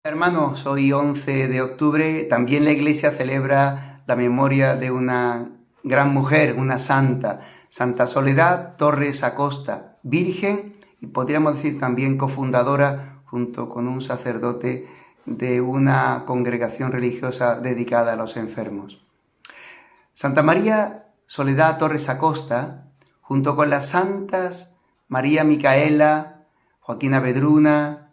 Hermanos, hoy 11 de octubre también la Iglesia celebra la memoria de una gran mujer, una santa, Santa Soledad Torres Acosta, virgen y podríamos decir también cofundadora junto con un sacerdote de una congregación religiosa dedicada a los enfermos. Santa María Soledad Torres Acosta, junto con las santas María Micaela, Joaquina Vedruna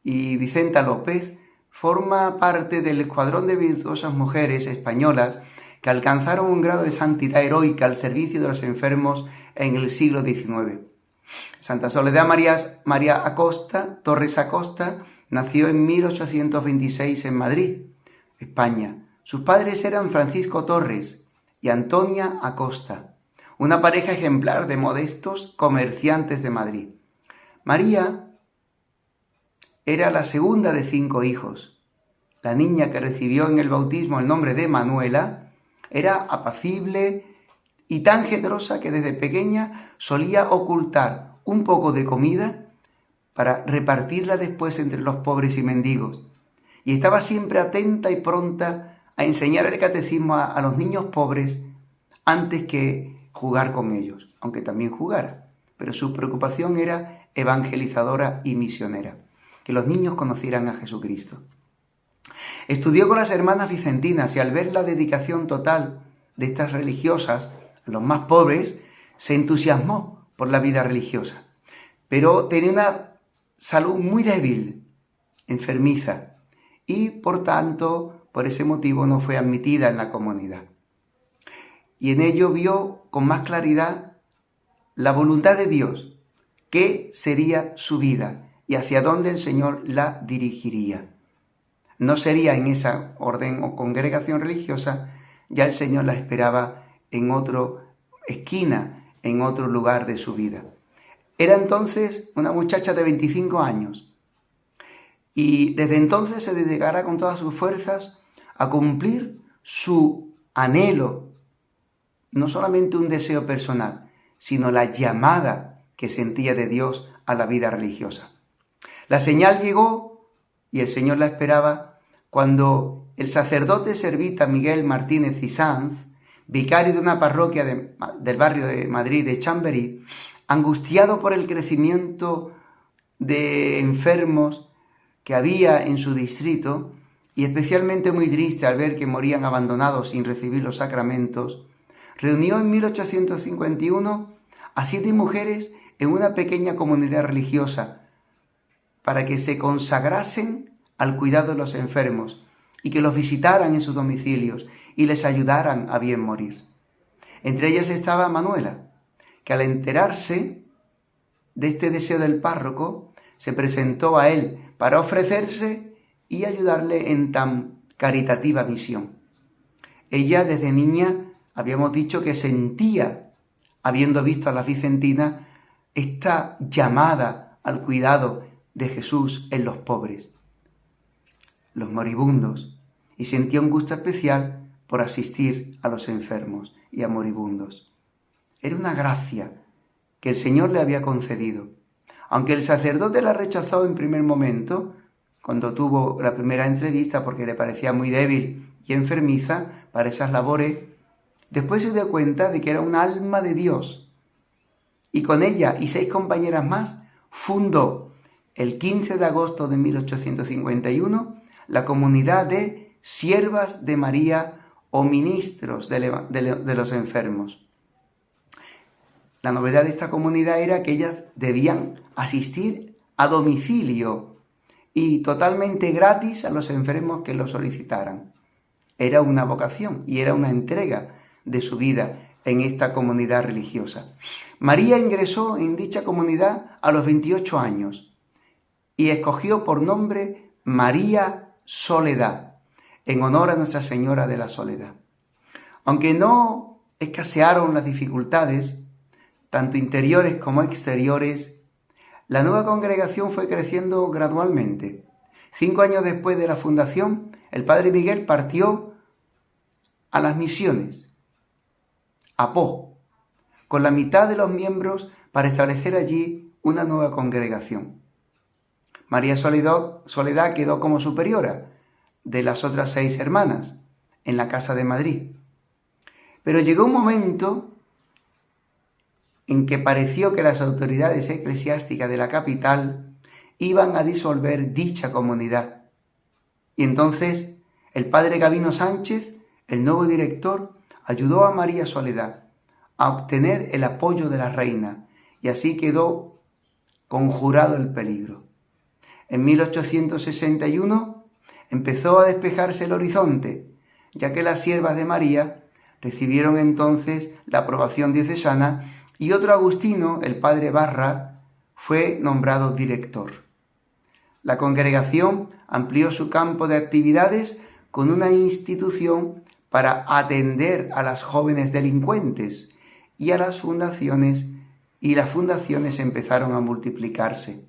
y Vicenta López, forma parte del escuadrón de virtuosas mujeres españolas que alcanzaron un grado de santidad heroica al servicio de los enfermos en el siglo XIX. Santa Soledad María Acosta, Torres Acosta, nació en 1826 en Madrid, España. Sus padres eran Francisco Torres y Antonia Acosta, una pareja ejemplar de modestos comerciantes de Madrid. María era la segunda de 5 hijos. La niña que recibió en el bautismo el nombre de Manuela era apacible y tan generosa que desde pequeña solía ocultar un poco de comida para repartirla después entre los pobres y mendigos. Y estaba siempre atenta y pronta a enseñar el catecismo a los niños pobres antes que jugar con ellos, aunque también jugara. Pero su preocupación era evangelizadora y misionera, que los niños conocieran a Jesucristo. Estudió con las hermanas vicentinas y al ver la dedicación total de estas religiosas a los más pobres, se entusiasmó por la vida religiosa. Pero tenía una salud muy débil, enfermiza, y por tanto, por ese motivo no fue admitida en la comunidad. Y en ello vio con más claridad la voluntad de Dios, qué sería su vida y hacia dónde el Señor la dirigiría. No sería en esa orden o congregación religiosa, ya el Señor la esperaba en otra esquina, en otro lugar de su vida. Era entonces una muchacha de 25 años y desde entonces se dedicará con todas sus fuerzas a cumplir su anhelo, no solamente un deseo personal, sino la llamada que sentía de Dios a la vida religiosa. La señal llegó y el Señor la esperaba cuando el sacerdote servita Miguel Martínez y Sanz, vicario de una parroquia del barrio de Madrid de Chamberí, angustiado por el crecimiento de enfermos que había en su distrito y especialmente muy triste al ver que morían abandonados sin recibir los sacramentos, reunió en 1851 a 7 mujeres en una pequeña comunidad religiosa para que se consagrasen al cuidado de los enfermos y que los visitaran en sus domicilios y les ayudaran a bien morir. Entre ellas estaba Manuela, que al enterarse de este deseo del párroco, se presentó a él para ofrecerse y ayudarle en tan caritativa misión. Ella desde niña habíamos dicho que sentía, habiendo visto a las vicentinas, esta llamada al cuidado de Jesús en los pobres, los moribundos, y sentía un gusto especial por asistir a los enfermos y a moribundos. Era una gracia que el Señor le había concedido. Aunque el sacerdote la rechazó en primer momento, cuando tuvo la primera entrevista porque le parecía muy débil y enfermiza para esas labores, después se dio cuenta de que era un alma de Dios. Y con ella y 6 compañeras más fundó el 15 de agosto de 1851 la comunidad de Siervas de María o Ministros de los Enfermos. La novedad de esta comunidad era que ellas debían asistir a domicilio y totalmente gratis a los enfermos que lo solicitaran. Era una vocación y era una entrega de su vida en esta comunidad religiosa. María ingresó en dicha comunidad a los 28 años y escogió por nombre María Soledad, en honor a Nuestra Señora de la Soledad. Aunque no escasearon las dificultades, tanto interiores como exteriores, la nueva congregación fue creciendo gradualmente. 5 años después de la fundación, el padre Miguel partió a las misiones, a Po, con la mitad de los miembros para establecer allí una nueva congregación. María Soledad quedó como superiora de las otras 6 hermanas en la Casa de Madrid. Pero llegó un momento en que pareció que las autoridades eclesiásticas de la capital iban a disolver dicha comunidad. Y entonces el padre Gabino Sánchez, el nuevo director, ayudó a María Soledad a obtener el apoyo de la reina, y así quedó conjurado el peligro. En 1861 empezó a despejarse el horizonte, ya que las siervas de María recibieron entonces la aprobación diocesana y otro agustino, el padre Barra, fue nombrado director. La congregación amplió su campo de actividades con una institución para atender a las jóvenes delincuentes y a las fundaciones, y las fundaciones empezaron a multiplicarse.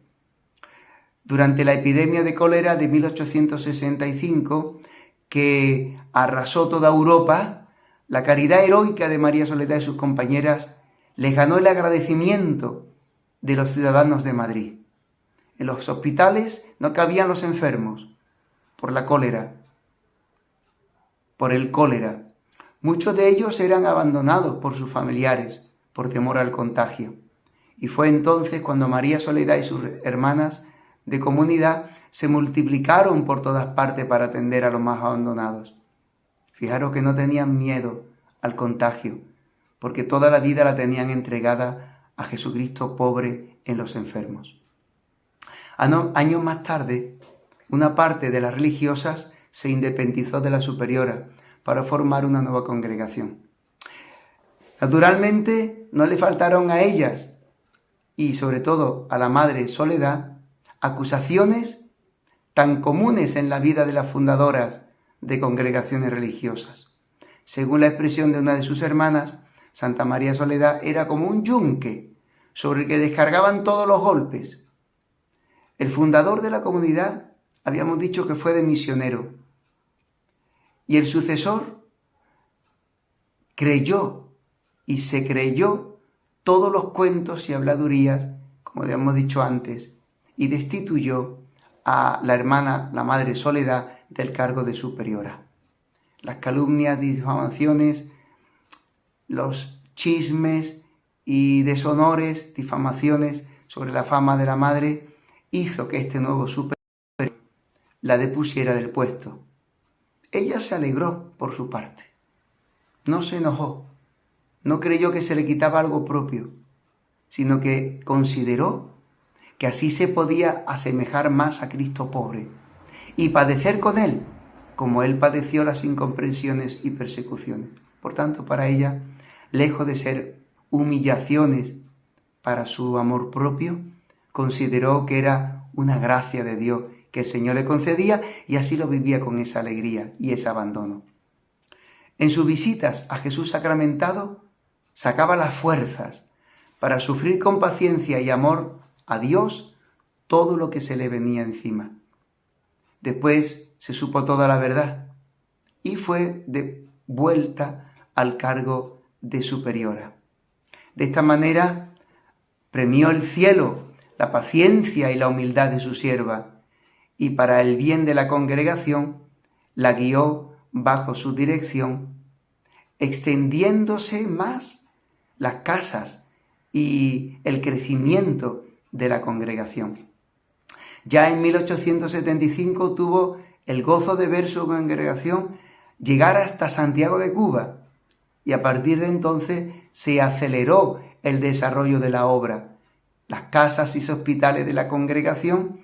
Durante la epidemia de cólera de 1865, que arrasó toda Europa, la caridad heroica de María Soledad y sus compañeras les ganó el agradecimiento de los ciudadanos de Madrid. En los hospitales no cabían los enfermos por la cólera, por el cólera. Muchos de ellos eran abandonados por sus familiares por temor al contagio. Y fue entonces cuando María Soledad y sus hermanas de comunidad se multiplicaron por todas partes para atender a los más abandonados. Fijaros que no tenían miedo al contagio, porque toda la vida la tenían entregada a Jesucristo pobre en los enfermos. Años más tarde, una parte de las religiosas se independizó de la superiora para formar una nueva congregación. Naturalmente, no le faltaron a ellas, y sobre todo a la Madre Soledad, acusaciones tan comunes en la vida de las fundadoras de congregaciones religiosas. Según la expresión de una de sus hermanas, Santa María Soledad era como un yunque sobre el que descargaban todos los golpes. El fundador de la comunidad, habíamos dicho que fue de misionero, y el sucesor creyó y se creyó todos los cuentos y habladurías, como habíamos dicho antes, y destituyó a la hermana, la Madre Soledad, del cargo de superiora. Las calumnias, difamaciones, los chismes y deshonores, difamaciones sobre la fama de la madre, hizo que este nuevo superior la depusiera del puesto. Ella se alegró por su parte, no se enojó, no creyó que se le quitaba algo propio, sino que consideró que así se podía asemejar más a Cristo pobre y padecer con él, como él padeció las incomprensiones y persecuciones. Por tanto, para ella, lejos de ser humillaciones para su amor propio, consideró que era una gracia de Dios que el Señor le concedía, y así lo vivía con esa alegría y ese abandono. En sus visitas a Jesús sacramentado, sacaba las fuerzas para sufrir con paciencia y amor a Dios todo lo que se le venía encima. Después se supo toda la verdad y fue de vuelta al cargo de superiora. De esta manera premió el cielo la paciencia y la humildad de su sierva, y para el bien de la congregación la guió bajo su dirección, extendiéndose más las casas y el crecimiento de la congregación. Ya en 1875 tuvo el gozo de ver su congregación llegar hasta Santiago de Cuba, y a partir de entonces se aceleró el desarrollo de la obra. Las casas y hospitales de la congregación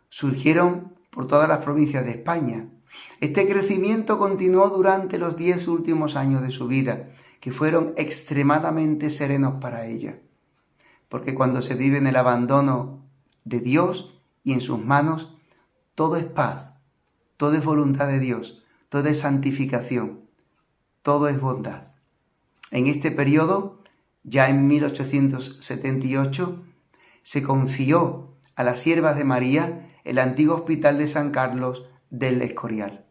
surgieron por todas las provincias de España. Este crecimiento continuó durante los 10 últimos años de su vida, que fueron extremadamente serenos para ella. Porque cuando se vive en el abandono de Dios y en sus manos, todo es paz, todo es voluntad de Dios, todo es santificación, todo es bondad. En este periodo, ya en 1878, se confió a las siervas de María el antiguo hospital de San Carlos del Escorial.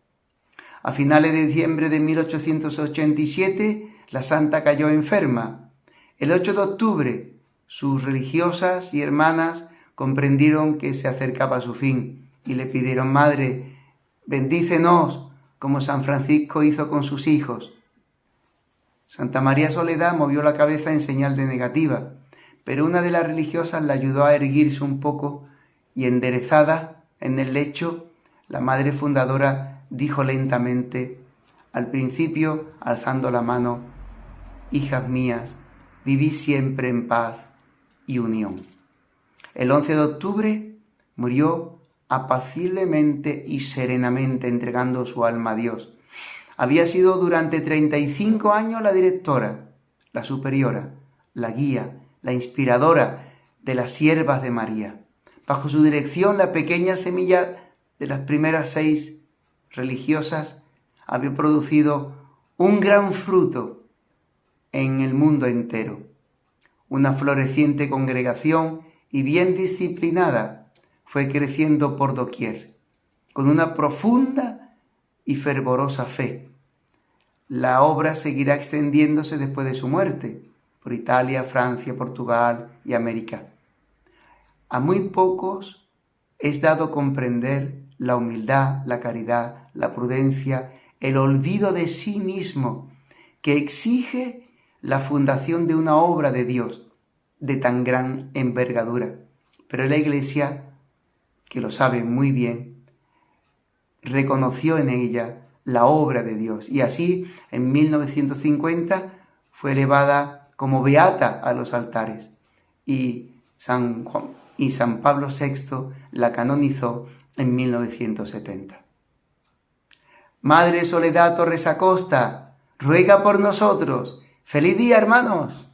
A finales de diciembre de 1887, la santa cayó enferma. El 8 de octubre, sus religiosas y hermanas comprendieron que se acercaba a su fin y le pidieron: Madre, bendícenos, como San Francisco hizo con sus hijos. Santa María Soledad movió la cabeza en señal de negativa, pero una de las religiosas la ayudó a erguirse un poco y, enderezada en el lecho, la madre fundadora dijo lentamente, al principio alzando la mano: Hijas mías, vivid siempre en paz y unión. El 11 de octubre murió apaciblemente y serenamente, entregando su alma a Dios. Había sido durante 35 años la directora, la superiora, la guía, la inspiradora de las siervas de María. Bajo su dirección, la pequeña semilla de las primeras 6 religiosas había producido un gran fruto en el mundo entero. Una floreciente congregación y bien disciplinada fue creciendo por doquier, con una profunda y fervorosa fe. La obra seguirá extendiéndose después de su muerte, por Italia, Francia, Portugal y América. A muy pocos es dado comprender la humildad, la caridad, la prudencia, el olvido de sí mismo que exige la fundación de una obra de Dios de tan gran envergadura. Pero la Iglesia, que lo sabe muy bien, reconoció en ella la obra de Dios y así en 1950 fue elevada como beata a los altares y San Pablo VI la canonizó en 1970. Madre Soledad Torres Acosta, ruega por nosotros. ¡Feliz día, hermanos!